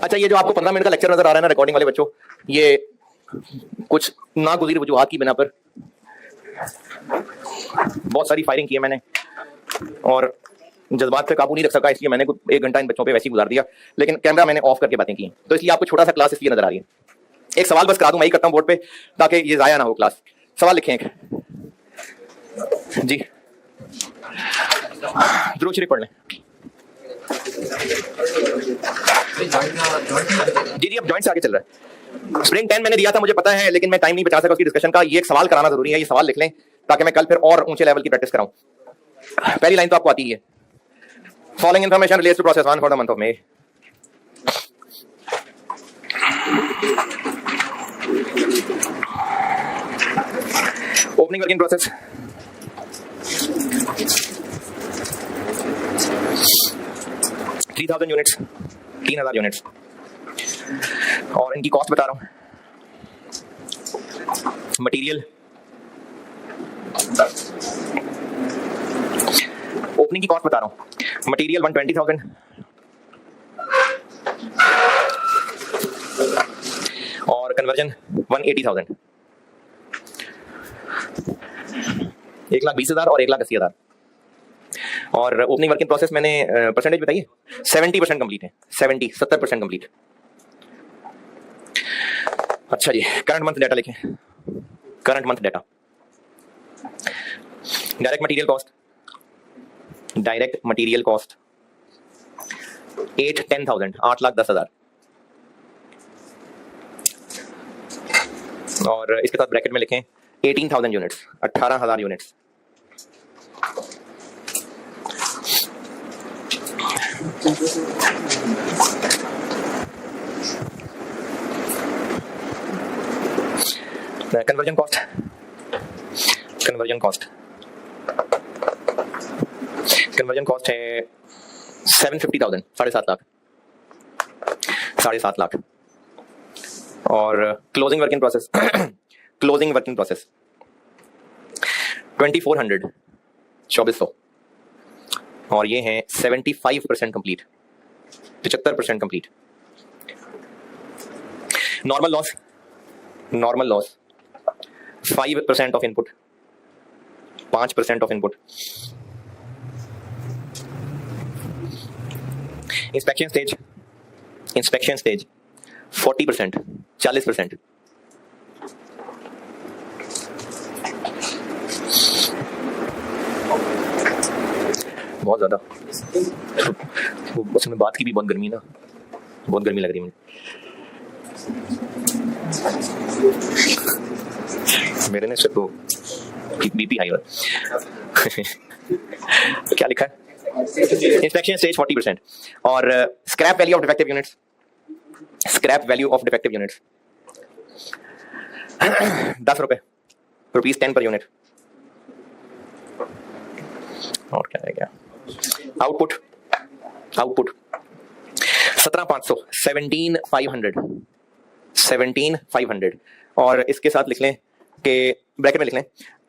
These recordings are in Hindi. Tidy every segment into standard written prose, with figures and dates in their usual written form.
अच्छा, ये जो आपको 15 मिनट का लेक्चर नजर आ रहा है ना रिकॉर्डिंग वाले बच्चों, ये कुछ नागुज़ीर वजूहात की बिना पर बहुत सारी फायरिंग की है मैंने और जज्बात पे काबू नहीं रख सका, इसलिए मैंने कुछ 1 घंटा इन बच्चों पे वैसे ही गुजार दिया, लेकिन कैमरा मैंने ऑफ करके बातें की, तो इसलिए आपको छोटा सा क्लास इसलिए नजर आ रही है। एक सवाल बस करा दूं, मैं ही करता हूं बोर्ड पे ताकि ये जाया ना हो क्लास। सवाल लिखें एक जी, दुरूद शरीफ पढ़ लें। जी जी, अब जॉइंट से आगे चल रहा है। स्प्रिंग 10 मैंने दिया था, मुझे पता है, लेकिन मैं टाइम नहीं बचा सका उसकी डिस्कशन का। ये एक सवाल कराना जरूरी है, ये सवाल लिख लें ताकि मैं कल फिर और ऊंचे लेवल की प्रैक्टिस कराऊं। पहली लाइन तो आपको आती है, following information relates to process 1 for the month of May. Opening working process, units, 3000 units, और इनकी कॉस्ट बता रहा हूं। मटेरियल, ओपनिंग की कॉस्ट बता रहा हूं, मटेरियल 120,000 और कन्वर्जन 180,000, 1,20,000 और 1,80,000। और ओपनिंग वर्किंग प्रोसेस मैंने परसेंटेज बताइए, 70% कंप्लीट है, 70% कंप्लीट। अच्छा जी, करंट मंथ डाटा लिखें। Current month data, direct material cost, direct material cost 8,10,000, 8,10,000, और इसके साथ ब्रैकेट में लिखें 18,000 units, 18,000 units. Conversion cost, conversion cost, conversion cost है 750,000, 7.5 लाख, 7.5 लाख। और closing working process, closing working process 2400, 2400, और ये है 75% complete, 75% complete. Normal loss, normal loss 5% of input, 5% of input. Inspection stage, inspection stage 40%, 40%। बहुत ज्यादा, उसमें बात की भी बहुत गर्मी ना, बहुत गर्मी लग रही है मुझे। मेरे ने से तो बीपी हाई हो क्या लिखा है, इंस्पेक्शन स्टेज 40%। और scrap value of defective units, scrap value of defective units 10 रुपए, ₹10 पर यूनिट। और क्या रह गया, आउटपुट, आउटपुट 17,500, 17,500, 17,500। और इसके साथ लिख लें कि ब्रैकेट में लिख लें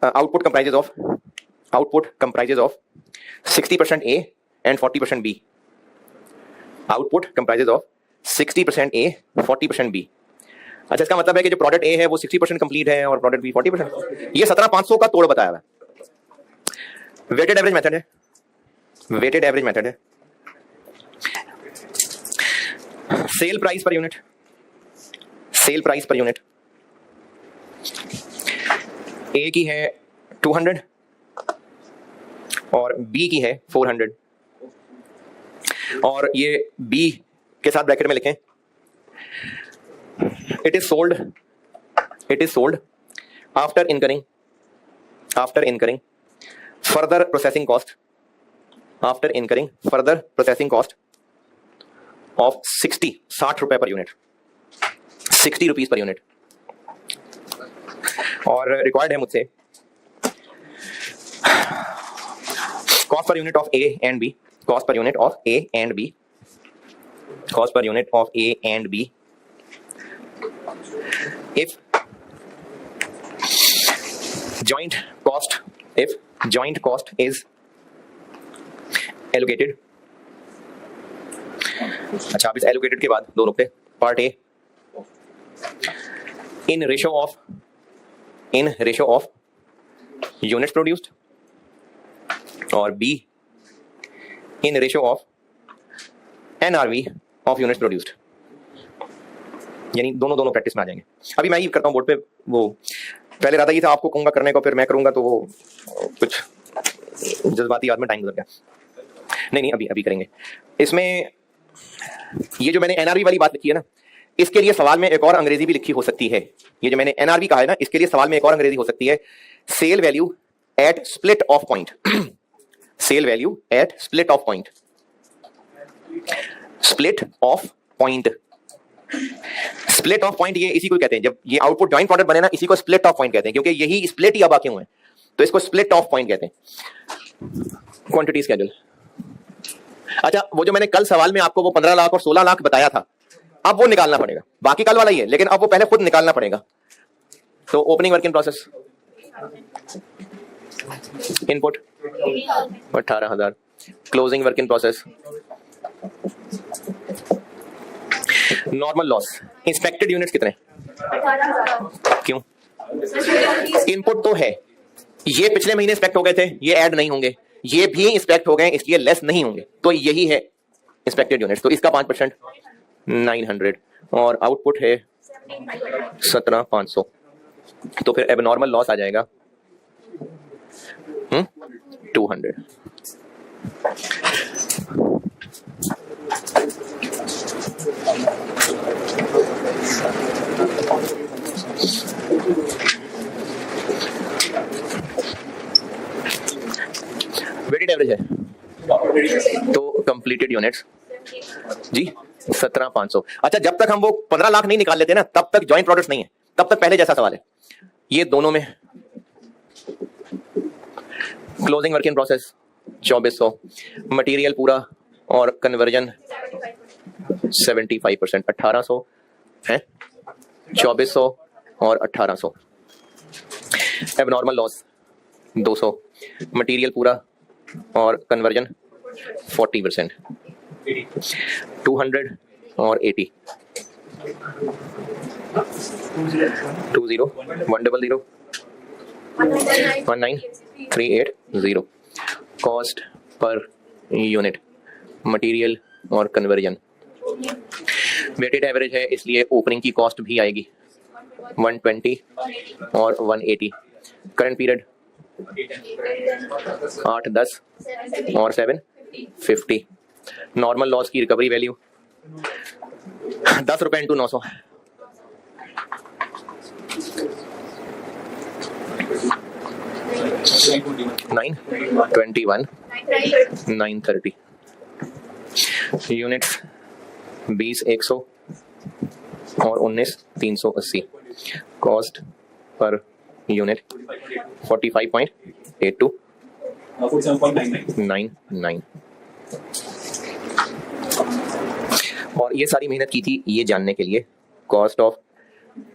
output comprises of, output comprises of 60% A and 40% B। Output comprises of 60% A, 40% B। अच्छा, इसका मतलब है कि जो प्रोडक्ट A है वो 60% कंप्लीट है और प्रोडक्ट B 40%। ये 17,500 का तोड़ बताया हुआ है। वेटेड एवरेज मेथड है, वेटेड एवरेज मेथड है। Sale price per unit, sale price per unit A की है 200 और B की है 400। और ये B के साथ ब्रैकेट में लिखें it is sold, it is sold after incurring, after incurring further processing cost, after incurring further processing cost of 60 रुपए per unit, 60 rupees per unit. और रिक्वायर्ड है मुझसे cost per unit of A and B, cost per unit of A and B, cost per unit of A and B if joint cost is allocated अच्छा, अब इस एलोकेटेड के बाद दो नुकते, part A in ratio of units produced और B in ratio of NRV of units produced, यानी दोनों प्रैक्टिस में आ जाएंगे। अभी मैं ही करता हूँ बोर्ड पे, वो पहले इरादा ये था आपको कहूंगा करने को, फिर मैं करूंगा तो वो कुछ जज्बाती याद में टाइम गुजर गया। नहीं अभी करेंगे। इसमें ये जो मैंने एनआरवी वाली बात लिखी है ना, इसके लिए सवाल में एक और अंग्रेजी भी लिखी हो सकती है। ये जो मैंने एनआरवी कहा है ना, इसके लिए सवाल में एक और अंग्रेजी हो सकती है, sale value at split off point. Sale value at split off point, split off point, split off point, ये इसी को कहते हैं, जब ये आउटपुट जॉइंट प्रोडक्ट बने ना, इसी को स्प्लिट ऑफ पॉइंट कहते हैं, क्योंकि यही स्प्लिट ही अब बाकी हुए हैं, तो इसको स्प्लिट ऑफ पॉइंट कहते हैं। Quantity schedule. अच्छा, वो जो मैंने कल सवाल में आपको वो 15 लाख और 16 लाख बताया था, अब वो निकालना पड़ेगा, बाकी कल वाला ही है, लेकिन अब वो पहले खुद निकालना पड़ेगा। तो opening work in process, input 18,000, closing work in process, normal loss, inspected units कितने, क्यों, इनपुट तो है, ये पिछले महीने इंस्पेक्ट हो गए थे, ये ऐड नहीं होंगे, ये भी इंस्पेक्ट हो गए इसलिए लेस नहीं होंगे, तो यही है इंस्पेक्टेड यूनिट्स। तो इसका 5% 900 और आउटपुट है 17,500, तो फिर एबनॉर्मल लॉस आ जाएगा 200। वेटेड एवरेज है तो कंप्लीटेड यूनिट्स जी 17,500। अच्छा, जब तक हम वो 15 लाख नहीं निकाल लेते ना, तब तक जॉइंट प्रोडक्ट्स नहीं है, तब तक पहले जैसा सवाल है। ये दोनों में closing work in process 2400, material पूरा और कन्वर्जन 75%, 1800 है, 2400 और 1800। एबनॉर्मल लॉस 200, मटेरियल पूरा और कन्वर्जन 40%, 200 और 80, 20 100 19380। कॉस्ट पर यूनिट, मटेरियल और कन्वर्जन। वेटेड एवरेज है इसलिए ओपनिंग की कॉस्ट भी आएगी 120 और 180। करंट पीरियड 8 10 और 7 50। नॉर्मल लॉस की रिकवरी वैल्यू 10 रुपए इंटू 900, 921 930। यूनिट्स 20 100 और 19 380। Cost per unit 45.82 99। और ये सारी मेहनत की थी ये जानने के लिए कॉस्ट ऑफ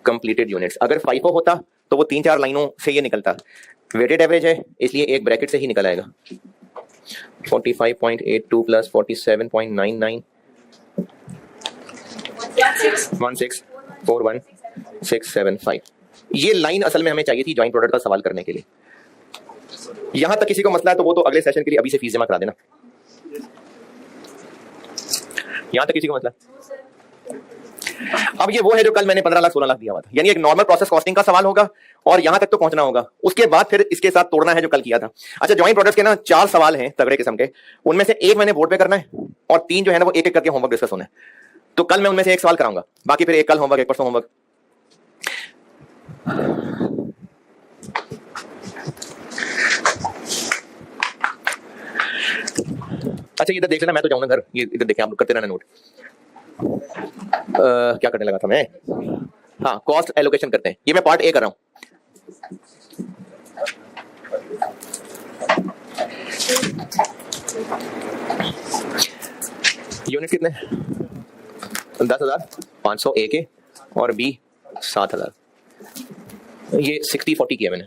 कंप्लीटेड यूनिट्स। अगर FIFO होता तो वो 3-4 लाइनों से ये निकलता। वेटेड एवरेज है इसलिए एक ब्रैकेट से ही निकल आएगा 45.82 प्लस 47.99 1641675। ये लाइन असल में हमें चाहिए थी जॉइंट प्रोडक्ट का सवाल करने के लिए। यहां तक किसी को मसला है तो वो तो अगले सेशन के लिए अभी से फीस जमा करा देना। यहां तक किसी को मसला? अब ये वो है जो कल मैंने 15 लाख 16 लाख दिया हुआ था, यानी एक नॉर्मल प्रोसेस कॉस्टिंग का सवाल होगा और यहां तक तो पहुंचना होगा, उसके बाद फिर इसके साथ तोड़ना है जो कल किया था। अच्छा, जॉइंट प्रोडक्ट्स के ना 4 सवाल हैं तगड़े किस्म के, उनमें से एक मैंने बोर्ड पे करना है और 3 जो है ना वो एक एक करके होमवर्क डिस्कस होना है। तो कल मैं उनमें से एक सवाल कराऊंगा, बाकी फिर एक कल होमवर्क, एक परसों होमवर्क। अच्छा, इधर देख लेना, मैं तो जाऊंगा घर, ये इधर देखें आप करते रहना नोट। क्या करने लगा था मैं? हाँ, कॉस्ट एलोकेशन करते हैं, ये मैं पार्ट ए कर रहा हूं। यूनिट कितने? 10,500 ए के और बी 7,000। ये 60-40 किया मैंने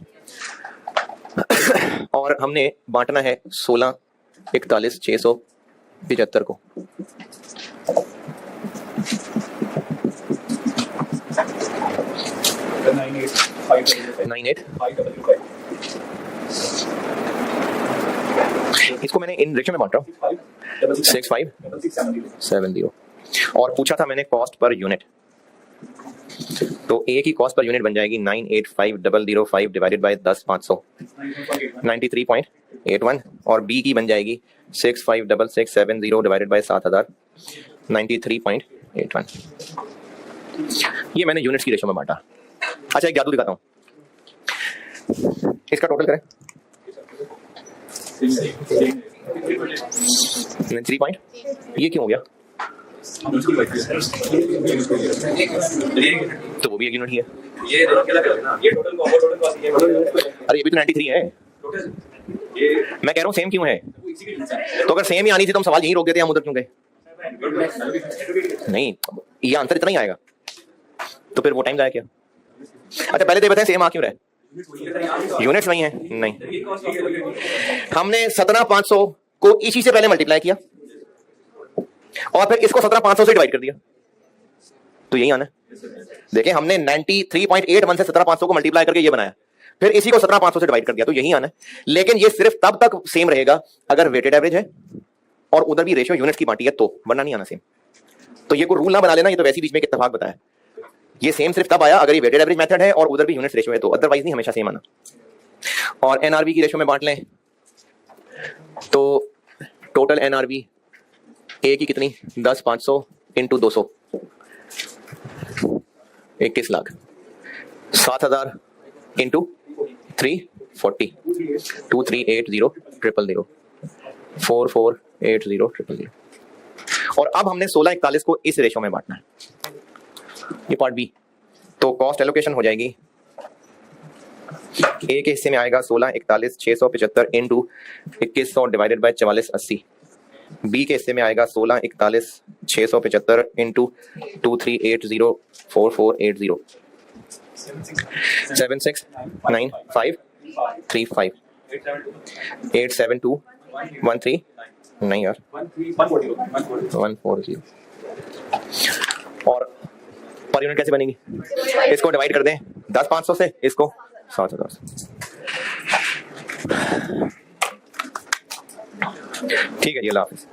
और हमने बांटना है 16 41 675 को। 98 इसको मैंने इन रेशियो में बांट रहा हूँ 6570 और पूछा था मैंने कॉस्ट पर यूनिट, तो ए की कॉस्ट पर यूनिट बन जाएगी 985005 डिवाइडेड बाय 10,500 93.81 और बी की बन जाएगी 656670 डिवाइडेड बाय 7000 93.81। ये मैंने यूनिट्स की रेशियो में बांटा। अच्छा एक जादू दिखाता हूँ, इसका टोटल करें 3 पॉइंट, ये क्यों हो गया? तो वो भी एक यूनिट ही है। अरे ये भी तो 93 है। मैं कह रहा हूँ सेम क्यों है? तो अगर सेम ही आनी थी तो हम सवाल यहीं रोक देते, हम उधर क्यों गए? नहीं, ये आंसर इतना ही आएगा, तो फिर वो टाइम जाया क्या? अच्छा पहले तो बताएं सेम आ क्यों रहे? यूनिट्स वही हैं? नहीं, हमने 17,500 को इसी से पहले मल्टीप्लाई किया और फिर इसको 17,500 से डिवाइड कर दिया, तो यही आना है। देखिए हमने 93.81 से 17,500 को मल्टीप्लाई करके ये बनाया, फिर इसी को 17,500 से डिवाइड कर दिया, तो यही आना है। लेकिन ये सिर्फ तब तक सेम रहेगा अगर वेटेड एवरेज है और उधर भी रेशियो यूनिट्स की बांटी है, तो वरना नहीं आना सेम। तो ये कोई रूल ना बना लेना, ये तो वैसे बीच में एक इत्तेफाक बताया। ये सेम सिर्फ तब आया अगर ये वेटेड एवरेज मेथड है और उधर भी यूनिट्स रेशियो है, तो अदरवाइज नहीं हमेशा सेम आना। और एनआरवी की रेशियो में बांट लें तो टोटल एनआरवी ए की कितनी 10,500 इंटू 200 21 लाख, 7,000 इंटू 340 2380 4480 और अब हमने 1641 को इस रेशो में बांटना है, ये पार्ट बी। तो कॉस्ट एलोकेशन हो जाएगी, ए के हिस्से में आएगा 1641,675 इंटू 2100 डिवाइडेड बाय 4480। बी के हिस्से में आएगा 1641,675 इंटू 2380 769535 87213 नहीं यार 140 और पर यूनिट कैसे बनेगी? इसको डिवाइड कर दें 10,500 से, इसको 7,000 से। ठीक है जी, अल्लाह हाफिज़।